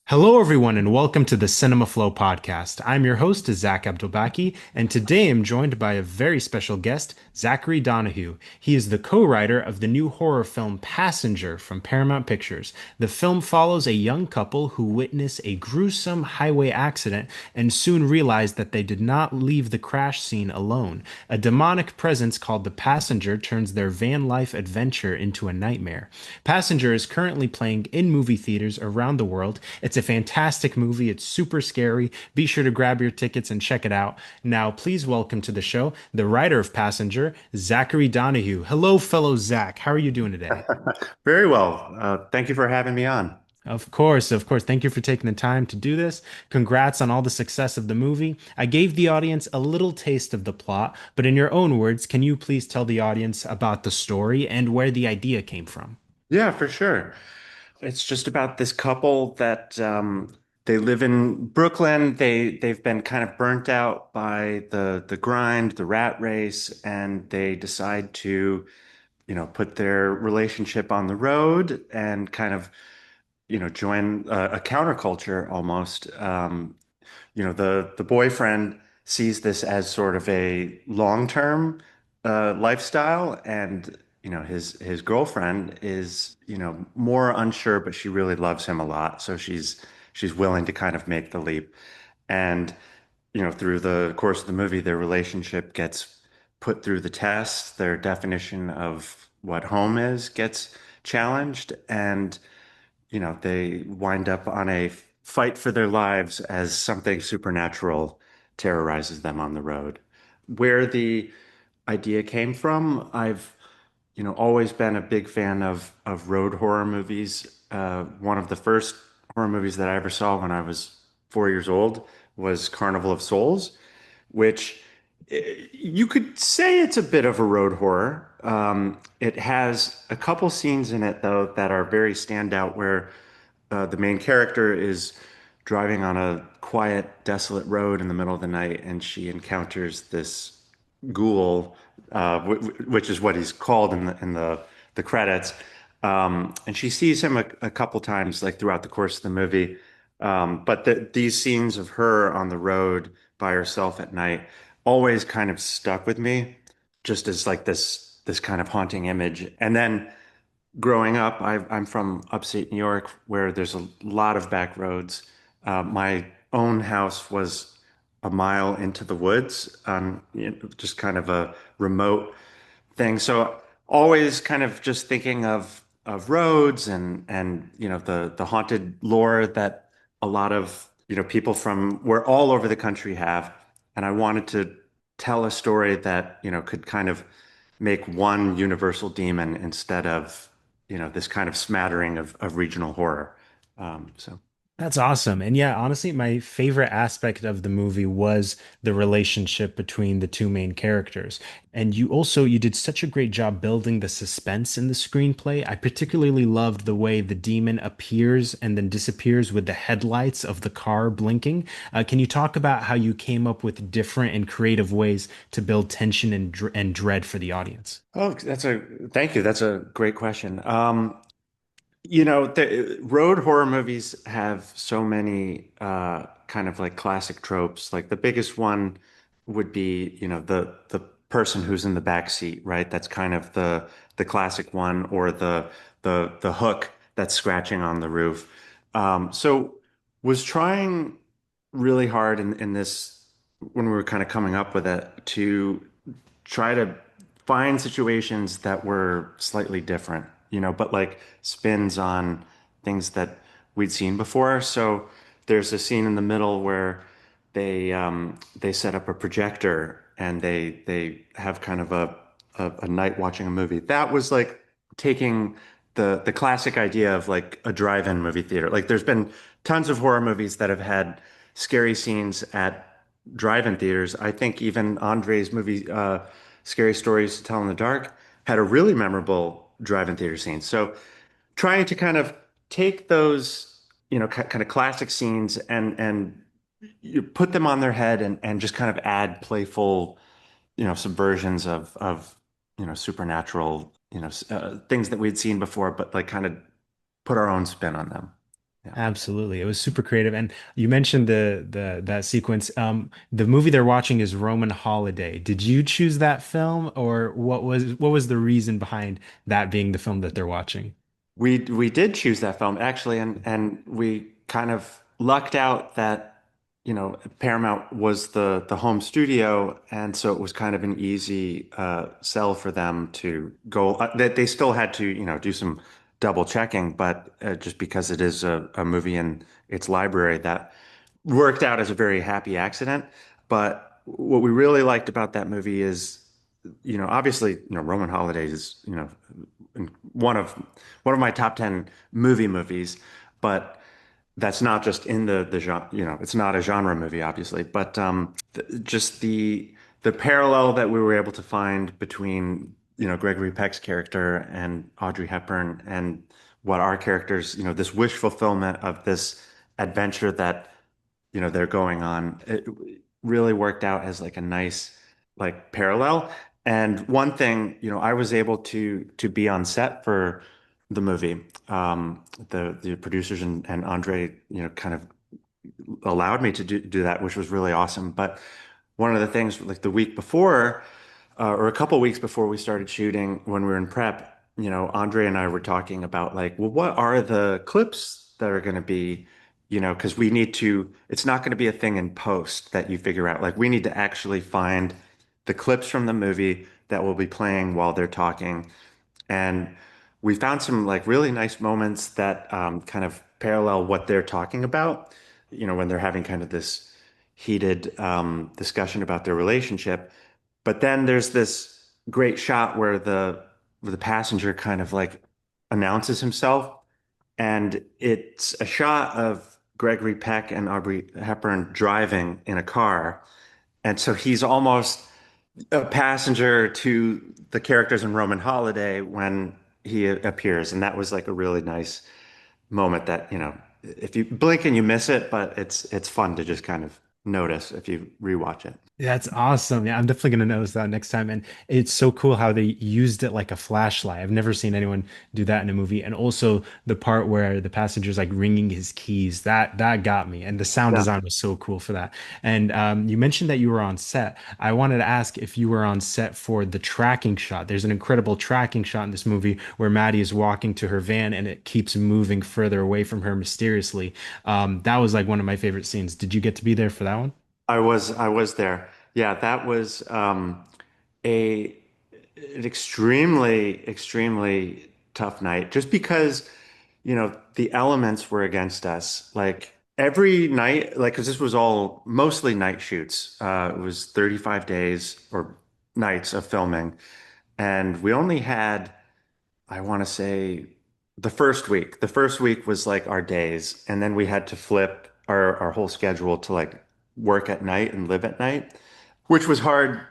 Hello, everyone, and welcome to the Cinema Flow podcast. I'm your host, Zach Abdelbaki, and today I'm joined by a very special guest, Zachary Donohue. He is the co-writer of the new horror film Passenger from Paramount Pictures. The film follows a young couple who witness a gruesome highway accident and soon realize that they did not leave the crash scene alone. A demonic presence called the Passenger turns their van life adventure into a nightmare. Passenger is currently playing in movie theaters around the world. It's a fantastic movie. It's super scary. Be sure to grab your tickets and check it out. Now, please welcome to the show the writer of Passenger, Zachary Donohue. Hello, fellow Zach. How are you doing today? Very well. Thank you for having me on. Of course, of course. Thank you for taking the time to do this. Congrats on all the success of the movie. I gave the audience a little taste of the plot, but in your own words, can you please tell the audience about the story and where the idea came from? Yeah, for sure. It's just about this couple that they live in Brooklyn. They've been kind of burnt out by the grind, the rat race, and they decide to, put their relationship on the road and kind of, join a counterculture almost. The boyfriend sees this as sort of a long-term lifestyle, and his girlfriend is more unsure, but she really loves him a lot, so she's willing to kind of make the leap. And through the course of the movie, their relationship gets put through the test. Their definition of what home is gets challenged, and they wind up on a fight for their lives as something supernatural terrorizes them on the road. Where the idea came from, I've, always been a big fan of road horror movies. One of the first horror movies that I ever saw when I was 4 years old was Carnival of Souls, which you could say it's a bit of a road horror. It has a couple scenes in it, though, that are very standout where the main character is driving on a quiet, desolate road in the middle of the night, and she encounters this ghoul, which is what he's called in the credits. And she sees him a couple times, like throughout the course of the movie. But these scenes of her on the road by herself at night always kind of stuck with me, just as like this kind of haunting image. And then growing up, I'm from upstate New York, where there's a lot of back roads. My own house was a mile into the woods, just kind of a remote thing. So always kind of just thinking of roads and the haunted lore that a lot of people from where all over the country have. And I wanted to tell a story that could kind of make one universal demon instead of this kind of smattering of regional horror. So. That's awesome. And yeah, honestly, my favorite aspect of the movie was the relationship between the two main characters. And you did such a great job building the suspense in the screenplay. I particularly loved the way the demon appears and then disappears with the headlights of the car blinking. Can you talk about how you came up with different and creative ways to build tension and dread for the audience? Oh, thank you. That's a great question. The road horror movies have so many kind of like classic tropes. Like the biggest one would be, the person who's in the back seat, right? That's kind of the classic one, or the hook that's scratching on the roof. So was trying really hard in this when we were kind of coming up with it to try to find situations that were slightly different, but like spins on things that we'd seen before. So there's a scene in the middle where they set up a projector and they have kind of a night watching a movie. That was like taking the classic idea of like a drive-in movie theater. Like there's been tons of horror movies that have had scary scenes at drive-in theaters. I think even Andre's movie, Scary Stories to Tell in the Dark, had a really memorable drive-in theater scene. So trying to kind of take those, kind of classic scenes and you put them on their head and just kind of add playful, subversions of, supernatural, things that we'd seen before, but like kind of put our own spin on them. Absolutely. It was super creative. And you mentioned the that sequence. The movie they're watching is Roman Holiday. Did you choose that film, or what was the reason behind that being the film that they're watching? We did choose that film actually, and we kind of lucked out that Paramount was the home studio, and so it was kind of an easy sell for them to go. That they still had to do some double checking, but just because it is a movie in its library, that worked out as a very happy accident. But what we really liked about that movie is, obviously, Roman Holidays is, one of one of my top 10 movies, but that's not just in the genre, it's not a genre movie, obviously, but just the parallel that we were able to find between, Gregory Peck's character and Audrey Hepburn and what our characters, this wish fulfillment of this adventure that they're going on. It really worked out as like a nice like parallel. And one thing, I was able to be on set for the movie. The producers and Andre, kind of allowed me to do that, which was really awesome. But one of the things, like the week before, or a couple weeks before we started shooting, when we were in prep, Andre and I were talking about like, well, what are the clips that are going to be, because we need to, it's not going to be a thing in post that you figure out. Like, we need to actually find the clips from the movie that will be playing while they're talking. And we found some like really nice moments that kind of parallel what they're talking about, when they're having kind of this heated discussion about their relationship. But then there's this great shot where the passenger kind of like announces himself, and it's a shot of Gregory Peck and Aubrey Hepburn driving in a car. And so he's almost a passenger to the characters in Roman Holiday when he appears. And that was like a really nice moment that, if you blink and you miss it, but it's fun to just kind of notice if you rewatch it. That's awesome. Yeah, I'm definitely gonna notice that next time. And it's so cool how they used it like a flashlight. I've never seen anyone do that in a movie. And also the part where the passenger's like ringing his keys, that got me. And the sound Yeah. design was so cool for that. And you mentioned that you were on set. I wanted to ask if you were on set for the tracking shot. There's an incredible tracking shot in this movie where Maddie is walking to her van and it keeps moving further away from her mysteriously. That was like one of my favorite scenes. Did you get to be there for that one? I was there. Yeah, that was a an extremely tough night just because, the elements were against us. Like every night, like, because this was all mostly night shoots. It was 35 days or nights of filming, and we only had, I want to say, the first week. The first week was like our days, and then we had to flip our whole schedule to like work at night and live at night, which was hard,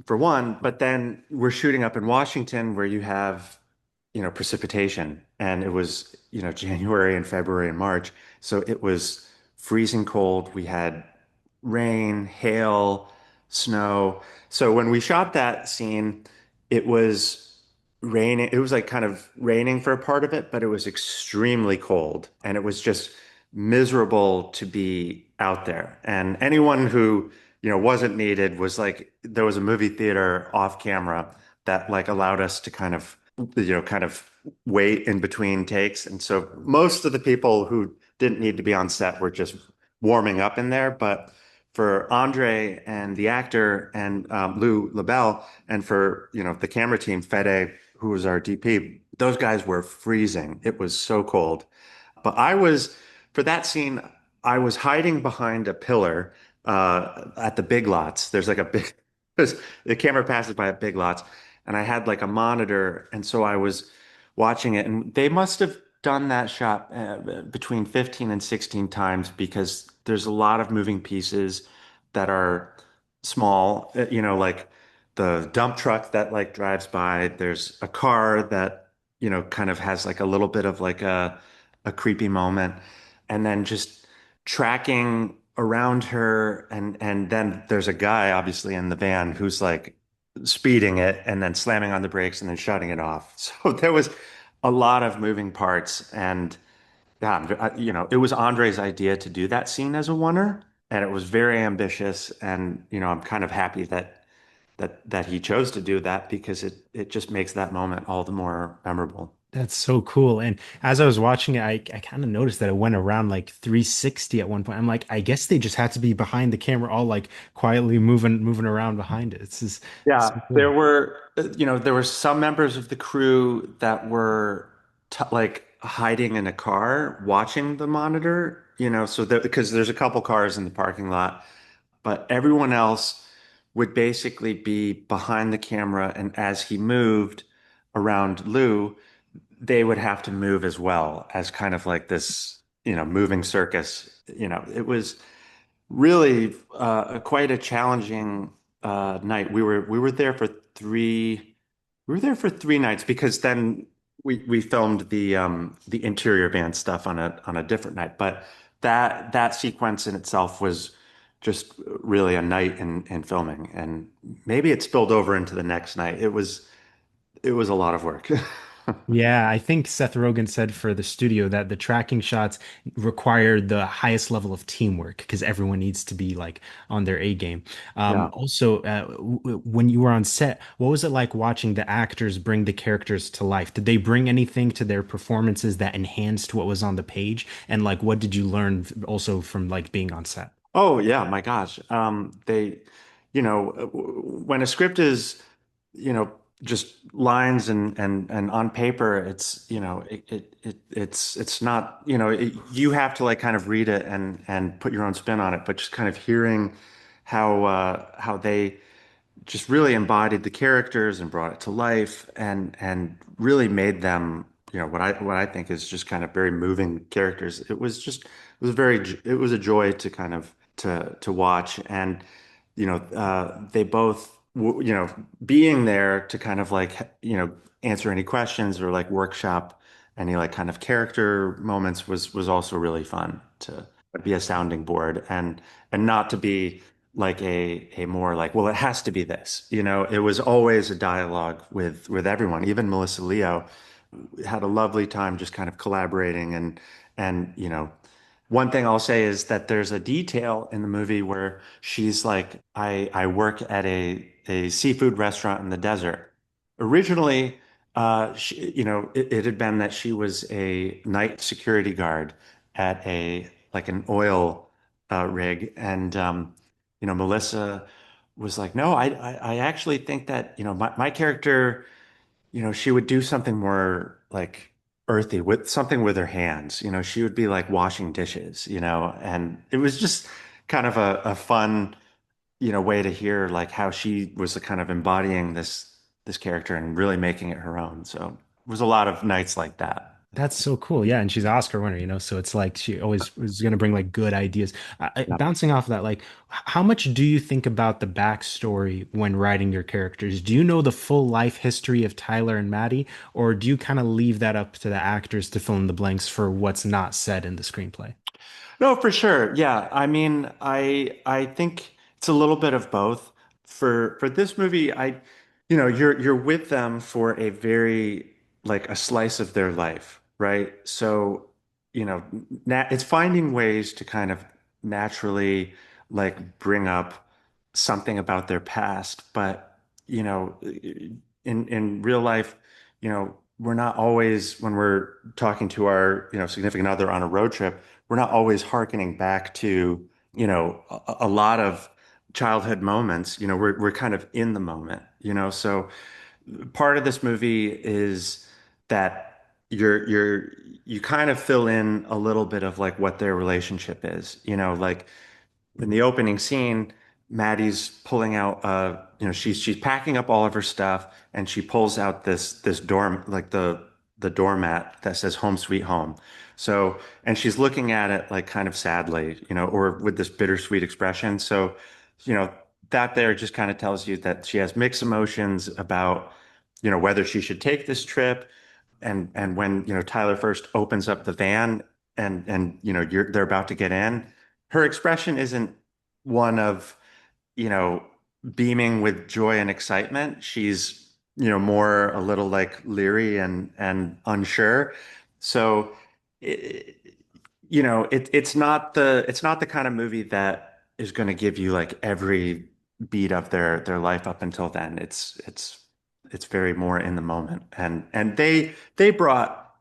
for one. But then we're shooting up in Washington where you have, precipitation, and it was, January and February and March. So it was freezing cold. We had rain, hail, snow. So when we shot that scene, it was raining. It was like kind of raining for a part of it, but it was extremely cold, and it was just miserable to be out there. And anyone who, wasn't needed was like, there was a movie theater off camera that like allowed us to kind of wait in between takes. And so most of the people who didn't need to be on set were just warming up in there. But for Andre and the actor and Lou LaBelle, and for the camera team, Fede, who was our DP, those guys were freezing. It was so cold. But for that scene, I was hiding behind a pillar at the Big Lots. There's like a big, the camera passes by at Big Lots, and I had like a monitor, and so I was watching it, and they must have done that shot between 15 and 16 times because there's a lot of moving pieces that are small, like the dump truck that like drives by. There's a car that, kind of has like a little bit of like a creepy moment, and then just tracking around her, and then there's a guy obviously in the van who's like speeding it and then slamming on the brakes and then shutting it off. So there was a lot of moving parts, and Yeah, it was Andre's idea to do that scene as a oneer, and it was very ambitious. And I'm kind of happy that he chose to do that because it just makes that moment all the more memorable. That's so cool. And as I was watching it, I kind of noticed that it went around like 360 at one point. I'm like, I guess they just had to be behind the camera, all like quietly moving around behind it. It's just so Yeah, cool. there were some members of the crew that were t like hiding in a car watching the monitor, so that because there's a couple cars in the parking lot, but everyone else would basically be behind the camera, and as he moved around Lou, they would have to move as well as kind of like this, moving circus. It was really quite a challenging night. We were there for three nights because then we filmed the interior band stuff on a different night. But that sequence in itself was just really a night in filming, and maybe it spilled over into the next night. It was a lot of work. Yeah, I think Seth Rogen said for the studio that the tracking shots required the highest level of teamwork because everyone needs to be like on their A game. Yeah. Also, when you were on set, what was it like watching the actors bring the characters to life? Did they bring anything to their performances that enhanced what was on the page? And like, what did you learn also from like being on set? Oh yeah, my gosh. When a script is, just lines and on paper, it's not, you have to like kind of read it and put your own spin on it, but just kind of hearing how they just really embodied the characters and brought it to life and really made them, what I think is just kind of very moving characters. It was a joy to kind of to watch. And they both being there to kind of like answer any questions or like workshop any like kind of character moments was also really fun to be a sounding board and not to be like a more like, well, it has to be this. It was always a dialogue with everyone. Even Melissa Leo had a lovely time just kind of collaborating. And one thing I'll say is that there's a detail in the movie where she's like, I work at a seafood restaurant in the desert. Originally, it had been that she was a night security guard at a like an oil rig. And Melissa was like, no, I actually think that my character, she would do something more like earthy with something with her hands. She would be like washing dishes, and it was just kind of a fun, way to hear like how she was kind of embodying this character and really making it her own. So it was a lot of nights like that. That's so cool. Yeah, and she's an Oscar winner, so it's like she always was going to bring like good ideas. Yeah. Bouncing off of that, like how much do you think about the backstory when writing your characters? Do you know the full life history of Tyler and Maddie, or do you kind of leave that up to the actors to fill in the blanks for what's not said in the screenplay? No, for sure. Yeah. I mean, I think it's a little bit of both. For this movie, you're with them for a very like a slice of their life, right? So, it's finding ways to kind of naturally like bring up something about their past, but in real life, we're not always when we're talking to our, significant other on a road trip, we're not always hearkening back to, a lot of childhood moments. We're kind of in the moment, so part of this movie is that you kind of fill in a little bit of like what their relationship is, like in the opening scene, Maddie's pulling out she's packing up all of her stuff, and she pulls out this dorm, like the doormat that says home sweet home. So, and she's looking at it like kind of sadly, or with this bittersweet expression. So, you know, that there just kind of tells you that she has mixed emotions about, whether she should take this trip. And when, Tyler first opens up the van and they're about to get in, her expression isn't one of, you know, beaming with joy and excitement. She's, more a little like leery and unsure. So it, it's not the kind of movie that is going to give you like every beat of their life up until then. It's very more in the moment, and they brought,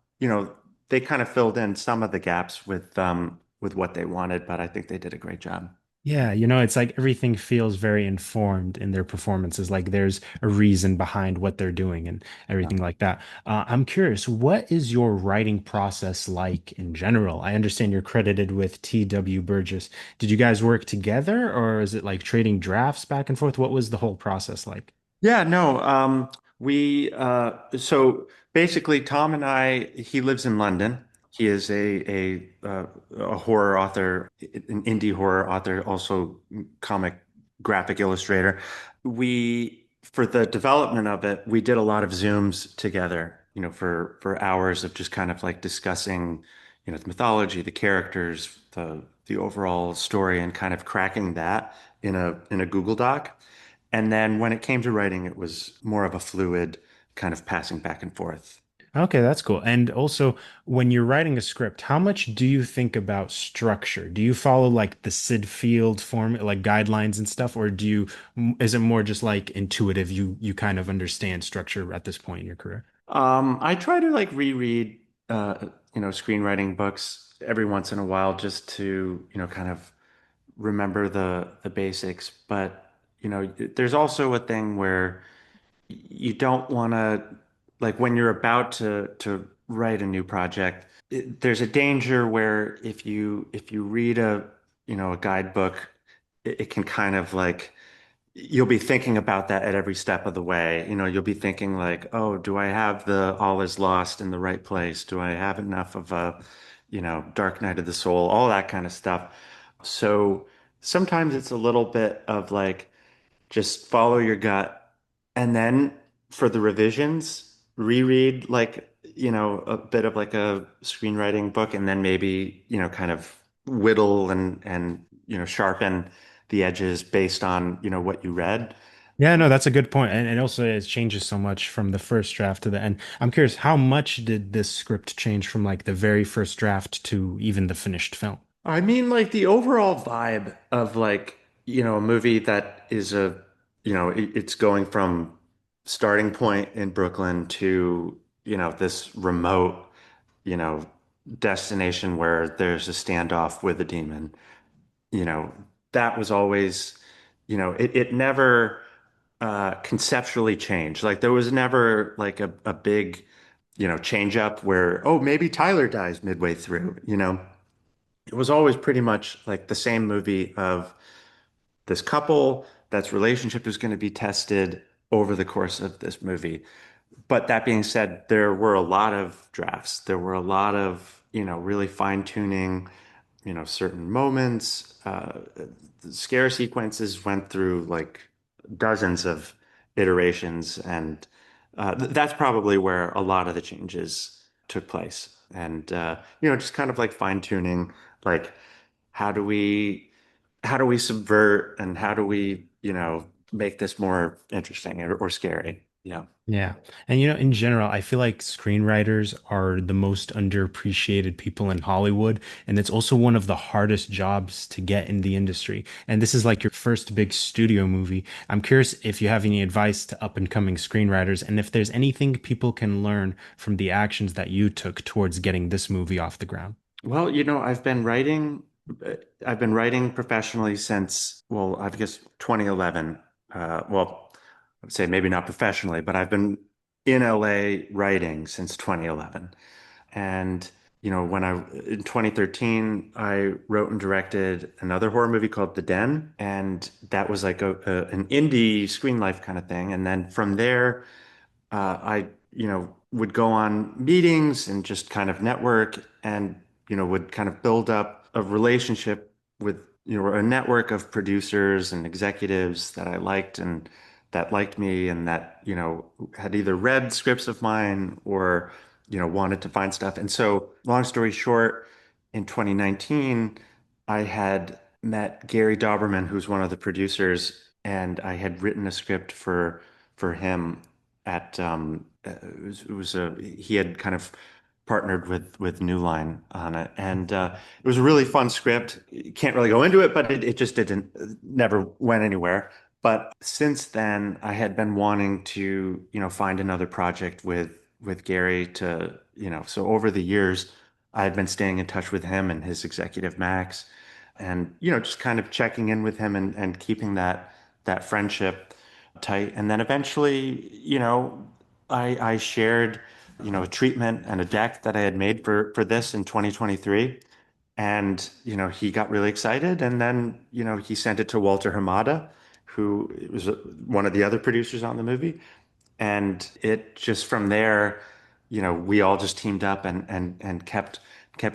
they kind of filled in some of the gaps with what they wanted, but I think they did a great job. Yeah, it's like everything feels very informed in their performances. Like there's a reason behind what they're doing and Yeah. everything like that. I'm curious, what is your writing process like in general? I understand you're credited with T.W. Burgess. Did you guys work together or is it like trading drafts back and forth? What was the whole process like? Yeah, no. So basically Tom and I, he lives in London. He is a horror author, an indie horror author, also comic graphic illustrator. For the development of it, we did a lot of Zooms together, for hours of just kind of like discussing, the mythology, the characters, the overall story, and kind of cracking that in a Google Doc. And then when it came to writing, it was more of a fluid kind of passing back and forth. Okay, that's cool. And also, when you're writing a script, how much do you think about structure? Do you follow like the Sid Field form, like guidelines and stuff, or is it more just like intuitive? You kind of understand structure at this point in your career? I try to like reread, screenwriting books every once in a while just to, kind of remember the basics. But, there's also a thing where you don't want to, like when you're about to write a new project, there's a danger where if you read a guidebook, it can kind of like you'll be thinking about that at every step of the way. You'll be thinking like, oh, do I have the all is lost in the right place? Do I have enough of a, dark night of the soul, all that kind of stuff. So sometimes it's a little bit of like just follow your gut. And then for the revisions, reread like, a bit of like a screenwriting book and then maybe, kind of whittle and, sharpen the edges based on, what you read. Yeah, no, that's a good point. And also it changes so much from the first draft to the end. I'm curious, how much did this script change from like the very first draft to even the finished film? I mean, like the overall vibe of like, a movie that is it's going from starting point in Brooklyn to, this remote, you know, destination where there's a standoff with a demon. You know, that was always, it never conceptually changed. Like there was never like a big, change up where, oh, maybe Tyler dies midway through. It was always pretty much like the same movie of this couple that's relationship is going to be tested over the course of this movie. But that being said, there were a lot of drafts. There were a lot of, really fine tuning, certain moments. The scare sequences went through like dozens of iterations, and that's probably where a lot of the changes took place. And just kind of like fine tuning, like how do we how do we subvert and how do we, make this more interesting or scary? Yeah. Yeah. And in general, I feel like screenwriters are the most underappreciated people in Hollywood. And it's also one of the hardest jobs to get in the industry. And this is like your first big studio movie. I'm curious if you have any advice to up and coming screenwriters and if there's anything people can learn from the actions that you took towards getting this movie off the ground. Well, I've been writing professionally since, well, I guess 2011. Well, I would say maybe not professionally, but I've been in LA writing since 2011. And, in 2013, I wrote and directed another horror movie called The Den. And that was like an indie screen life kind of thing. And then from there, I, would go on meetings and just kind of network and, would kind of build up a relationship with, a network of producers and executives that I liked and that liked me and that, had either read scripts of mine or, wanted to find stuff. And so, long story short, in 2019, I had met Gary Dauberman, who's one of the producers, and I had written a script for him at he had kind of partnered with New Line on it, and it was a really fun script. Can't really go into it, but it just didn't never went anywhere. But since then, I had been wanting to, find another project with Gary to, so over the years, I had been staying in touch with him and his executive Max, and just kind of checking in with him and keeping that friendship tight. And then eventually, I shared, a treatment and a deck that I had made for this in 2023. And, he got really excited. And then, he sent it to Walter Hamada, who was one of the other producers on the movie. And it just from there, we all just teamed up and kept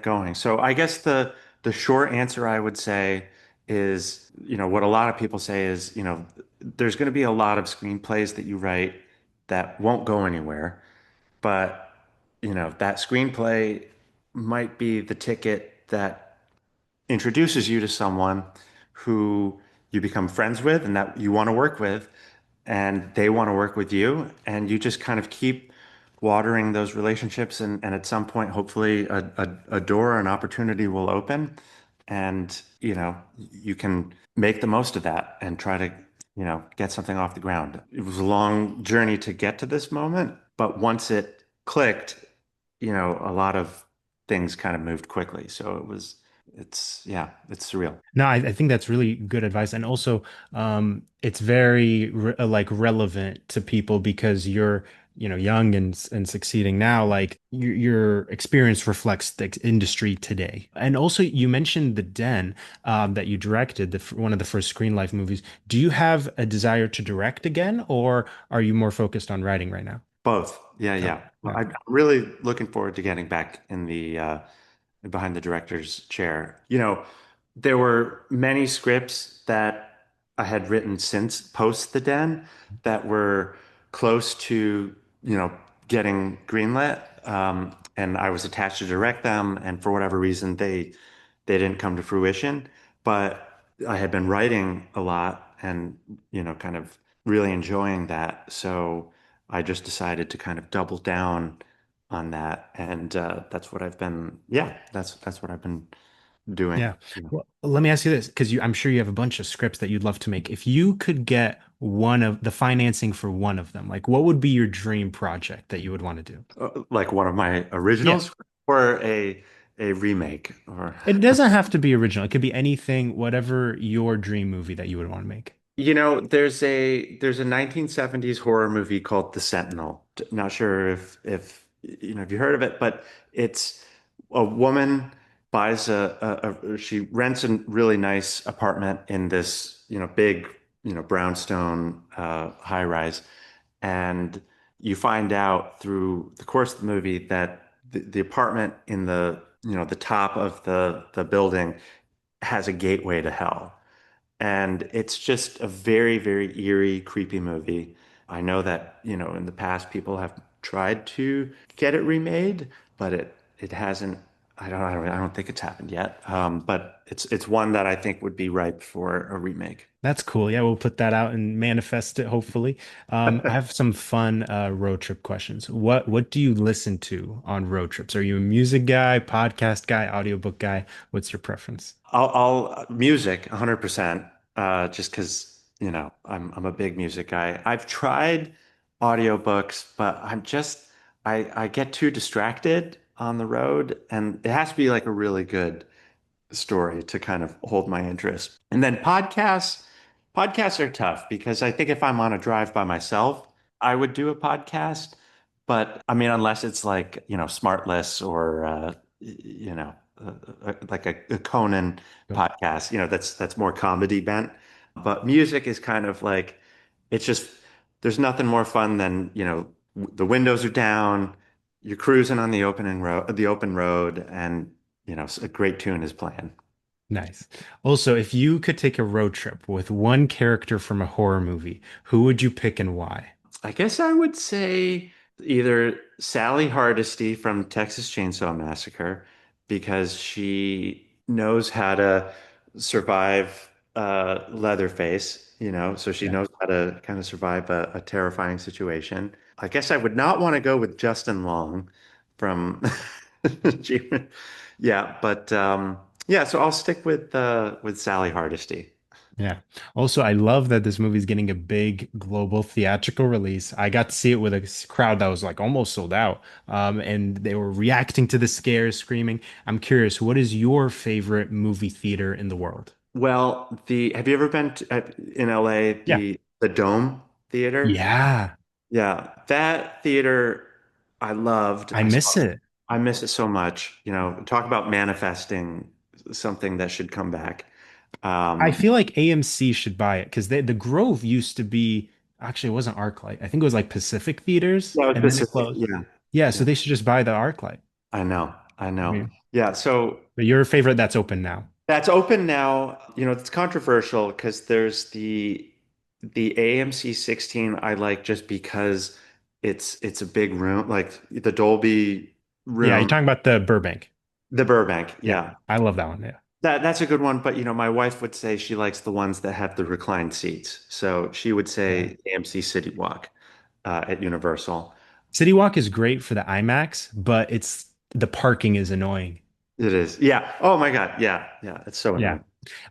going. So I guess the short answer I would say is, what a lot of people say is, there's going to be a lot of screenplays that you write that won't go anywhere, but that screenplay might be the ticket that introduces you to someone who you become friends with and that you want to work with, and they want to work with you, and you just kind of keep watering those relationships, and at some point, hopefully, a door, an opportunity will open, and you can make the most of that and try to get something off the ground. It was a long journey to get to this moment, but once it clicked, a lot of things kind of moved quickly. So yeah, it's surreal. No, I think that's really good advice, and also it's very like relevant to people because you're young and succeeding now. Like your experience reflects the industry today, and also you mentioned the Den that you directed, one of the first Screen Life movies. Do you have a desire to direct again, or are you more focused on writing right now? Both. Yeah, Okay, yeah. Well, yeah, I'm really looking forward to getting back in the behind the director's chair. There were many scripts that I had written since post The Den that were close to, getting greenlit. And I was attached to direct them, and for whatever reason, they didn't come to fruition. But I had been writing a lot and, kind of really enjoying that. So I just decided to kind of double down on that, and that's what I've been. Yeah, that's what I've been doing. yeah. Well, let me ask you this, because I'm sure you have a bunch of scripts that you'd love to make. If you could get one of the financing for one of them, like what would be your dream project that you would want to do? Like one of my Yeah. originals or a remake or It doesn't have to be original. It could be anything, whatever your dream movie that you would want to make. there's a 1970s horror movie called The Sentinel. Not sure if if you heard of it, but it's a woman buys she rents a really nice apartment in this, big, brownstone high rise, and you find out through the course of the movie that the apartment in the top of the building has a gateway to hell. And it's just a very, very eerie, creepy movie. I know that, in the past people have tried to get it remade, but it hasn't. I don't think it's happened yet. But it's one that I think would be ripe for a remake. That's cool. Yeah, we'll put that out and manifest it, hopefully. I have some fun road trip questions. What do you listen to on road trips? Are you a music guy, podcast guy, audiobook guy? What's your preference? I'll music 100%. Just because I'm a big music guy. I've tried audiobooks, but I get too distracted on the road, and it has to be like a really good story to kind of hold my interest. And then podcasts are tough because I think if I'm on a drive by myself, I would do a podcast. But I mean, unless it's like, Smartless or, like a Conan podcast, that's more comedy bent. But music is kind of like, it's just, there's nothing more fun than, the windows are down, you're cruising on the open road, and, a great tune is playing. Nice. Also, if you could take a road trip with one character from a horror movie, who would you pick and why? I guess I would say either Sally Hardesty from Texas Chainsaw Massacre, because she knows how to survive Leatherface, so she Yeah. knows how to kind of survive a terrifying situation. I guess I would not want to go with Justin Long from Achievement. Yeah, but yeah, so I'll stick with Sally Hardesty. Yeah. Also, I love that this movie is getting a big global theatrical release. I got to see it with a crowd that was like almost sold out. And they were reacting to the scares, screaming. I'm curious, what is your favorite movie theater in the world? Well, the have you ever been in LA, Yeah. the Dome Theater? Yeah. Yeah, that theater I loved. I miss it. I miss it so much. Talk about manifesting something that should come back. I Um, feel like AMC should buy it because the Grove used to be actually it wasn't ArcLight. I think it was like Pacific Theaters no, and then it specific. closed. Yeah, Yeah, so yeah. they should just buy the ArcLight. I know, I I know. mean, Yeah, so but your favorite that's open now. that's open now. It's controversial because there's the AMC 16 I like just because it's a big room, like the Dolby Yeah, you're room, talking about the Burbank. the Burbank. Yeah, Yeah. I love that one. Yeah. That's a good one, but my wife would say she likes the ones that have the reclined seats. So she would Yeah. say AMC City Walk at Universal. City Walk is great for the IMAX, but it's the parking is annoying. It is. Yeah. Oh my God. Yeah. Yeah. It's so Yeah. annoying.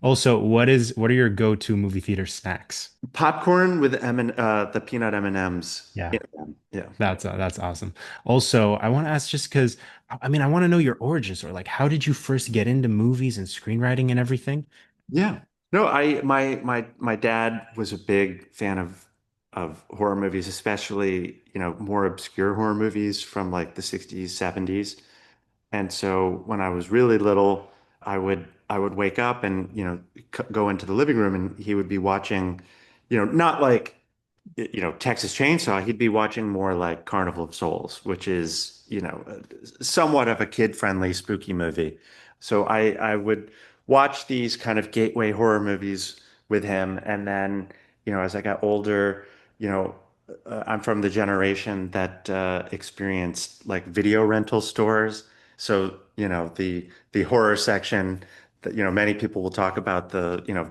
Also, what are your go-to movie theater snacks? Popcorn with the peanut M&Ms Yeah. in them. Yeah. That's awesome. Also, I want to ask just because I mean I want to know your origins or like how did you first get into movies and screenwriting and everything? Yeah. No, my dad was a big fan of horror movies, especially, more obscure horror movies from like the 60s, 70s. And so when I was really little, I would wake up and, go into the living room and he would be watching, not like Texas Chainsaw, he'd be watching more like Carnival of Souls, which is, somewhat of a kid-friendly spooky movie. So I would watch these kind of gateway horror movies with him. And then, as I got older, you know, I'm from the generation that experienced like video rental stores. So, the horror section that, many people will talk about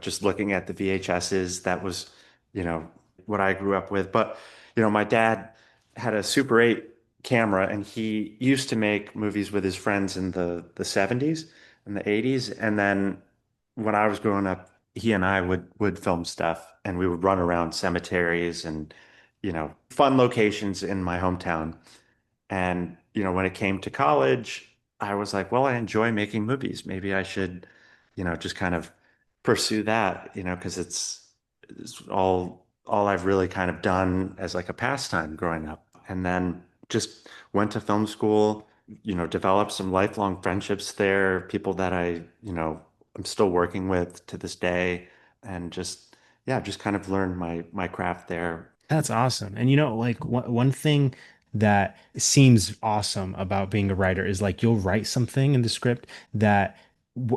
just looking at the VHSs. That was, you know, what I grew up with. But, my dad had a Super 8 camera and he used to make movies with his friends in the 70s and the 80s. And then when I was growing up, he and I would film stuff and we would run around cemeteries and, fun locations in my hometown. And, when it came to college, I was like, well, I enjoy making movies. Maybe I should, just kind of pursue that, because it's all I've really kind of done as like a pastime growing up. And then just went to film school, developed some lifelong friendships there, people that I'm still working with to this day, and just yeah, just kind of learned my craft there. That's awesome. And like one thing that seems awesome about being a writer is like you'll write something in the script that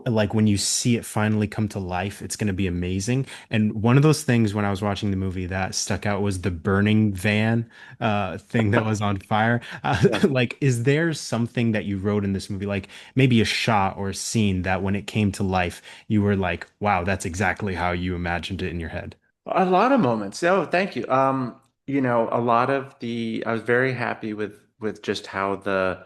like when you see it finally come to life, it's going to be amazing. And one of those things when I was watching the movie that stuck out was the burning van thing that was on fire. Yeah. Like, is there something that you wrote in this movie, like maybe a shot or a scene that when it came to life, you were like, wow, that's exactly how you imagined it in your head? A lot of moments. Oh, thank you. A lot of I was very happy with just how the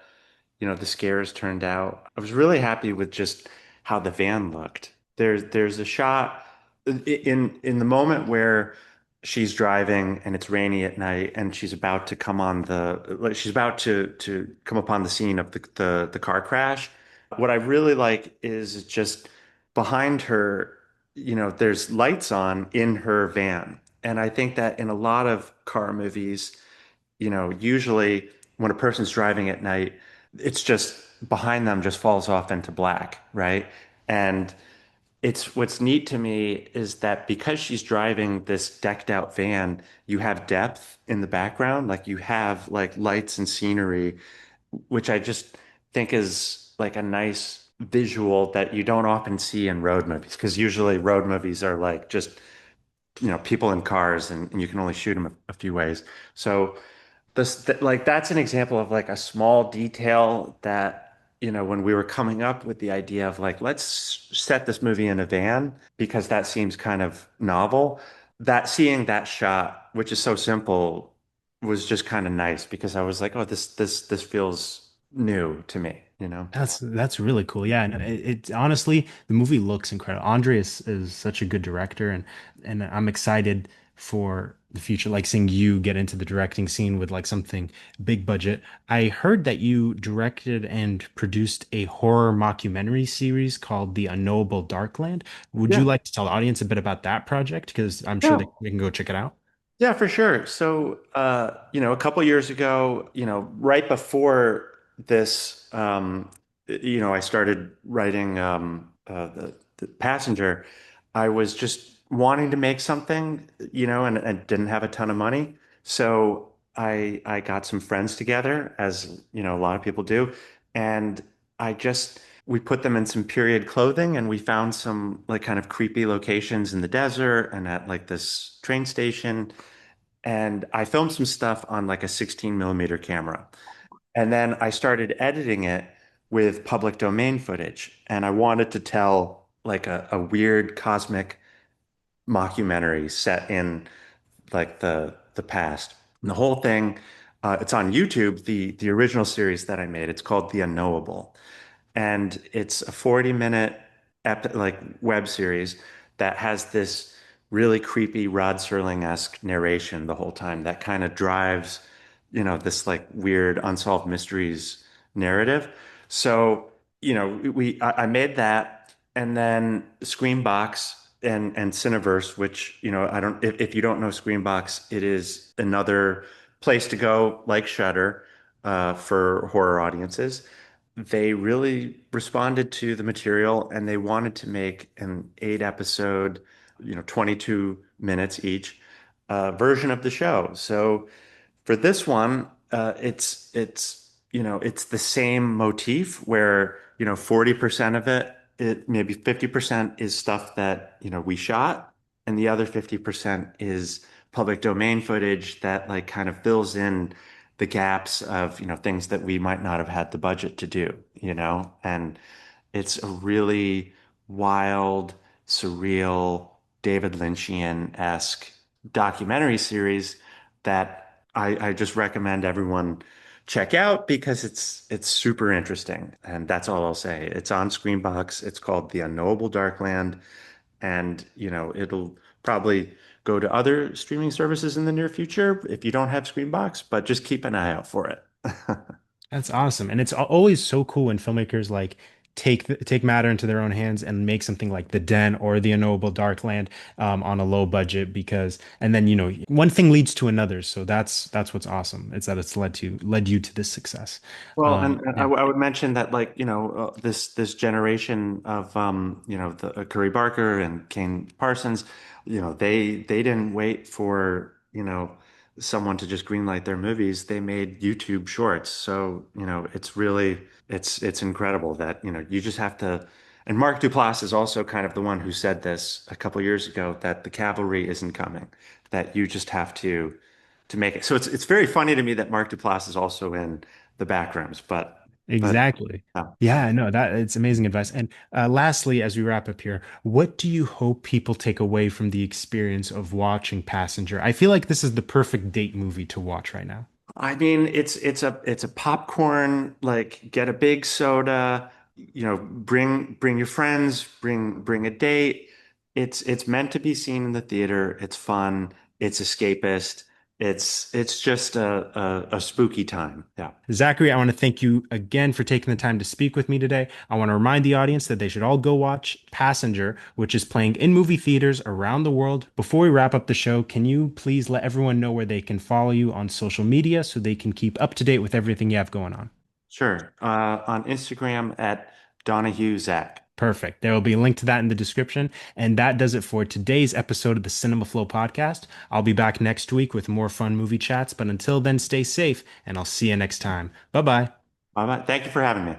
scares turned out. I was really happy with just how the van looked. There's a shot in the moment where she's driving and it's rainy at night and she's about to come on like she's about to come upon the scene of the car crash. What I really like is just behind her, there's lights on in her van. And I think that in a lot of car movies, usually when a person's driving at night, it's just behind them just falls off into black, right? And it's what's neat to me is that because she's driving this decked out van, you have depth in the background, like you have like lights and scenery, which I just think is like a nice visual that you don't often see in road movies, because usually road movies are like just people in cars and you can only shoot them a few ways. So like that's an example of like a small detail that, when we were coming up with the idea of like, let's set this movie in a van because that seems kind of novel. That seeing that shot, which is so simple, was just kind of nice because I was like, oh, this feels new to me, you know? That's really cool. Yeah, and it honestly, the movie looks incredible. Andre is such a good director, and I'm excited for the future, like seeing you get into the directing scene with like something big budget. I heard that you directed and produced a horror mockumentary series called The Unknowable Darkland. Would you Yeah. like to tell the audience a bit about that project? Because I'm sure Yeah. they can go check it out. Yeah, for sure. So, a couple years ago, right before this, I started writing the Passenger. I was just wanting to make something, and didn't have a ton of money. So I got some friends together, as a lot of people do, and we put them in some period clothing, and we found some like kind of creepy locations in the desert and at like this train station. And I filmed some stuff on like a 16 millimeter camera. And then I started editing it with public domain footage. And I wanted to tell like a weird cosmic mockumentary set in like the past. And the whole thing, it's on YouTube, the original series that I made. It's called The Unknowable. And it's a 40-minute like web series that has this really creepy Rod Serling-esque narration the whole time that kind of drives, this like weird unsolved mysteries narrative. So, I made that, and then Screenbox and Cineverse, which, I don't, if you don't know Screenbox, it is another place to go like Shudder, for horror audiences. They really responded to the material, and they wanted to make an 8 episode, 22 minutes each, version of the show. So for this one, it's the same motif where 40% of it maybe 50% is stuff that we shot, and the other 50% is public domain footage that like kind of fills in the gaps of things that we might not have had the budget to do, and it's a really wild, surreal, David Lynchian-esque documentary series that I just recommend everyone check out because it's super interesting. And that's all I'll say. It's on Screenbox. It's called The Unknowable Darkland. And, it'll probably go to other streaming services in the near future if you don't have Screenbox, but just keep an eye out for it. That's awesome. And it's always so cool when filmmakers like take matter into their own hands and make something like The Den or The Unknowable Darkland on a low budget because and then one thing leads to another. So that's what's awesome. It's that it's led you to this success. Well, and Yeah. I would mention that, like, this generation of the Curry Barker and Kane Parsons, they didn't wait for someone to just greenlight their movies. They made YouTube shorts. So it's really it's incredible that you just have to. And Mark Duplass is also kind of the one who said this a couple years ago, that the cavalry isn't coming, that you just have to make it. So it's very funny to me that Mark Duplass is also in the backrooms, but Exactly. uh, Yeah, no, that it's amazing advice. And lastly, as we wrap up here, what do you hope people take away from the experience of watching Passenger? I feel like this is the perfect date movie to watch right now. I mean, it's a popcorn, like, get a big soda, bring your friends, bring a date. It's meant to be seen in the theater. It's fun. It's escapist. It's just a spooky time. Yeah. Zachary, I want to thank you again for taking the time to speak with me today. I want to remind the audience that they should all go watch Passenger, which is playing in movie theaters around the world. Before we wrap up the show, can you please let everyone know where they can follow you on social media so they can keep up to date with everything you have going on? Sure. On Instagram at Donahue Zach. Perfect. There will be a link to that in the description. And that does it for today's episode of the Cinema Flow podcast. I'll be back next week with more fun movie chats. But until then, stay safe and I'll see you next time. Bye bye. Bye bye. Thank you for having me.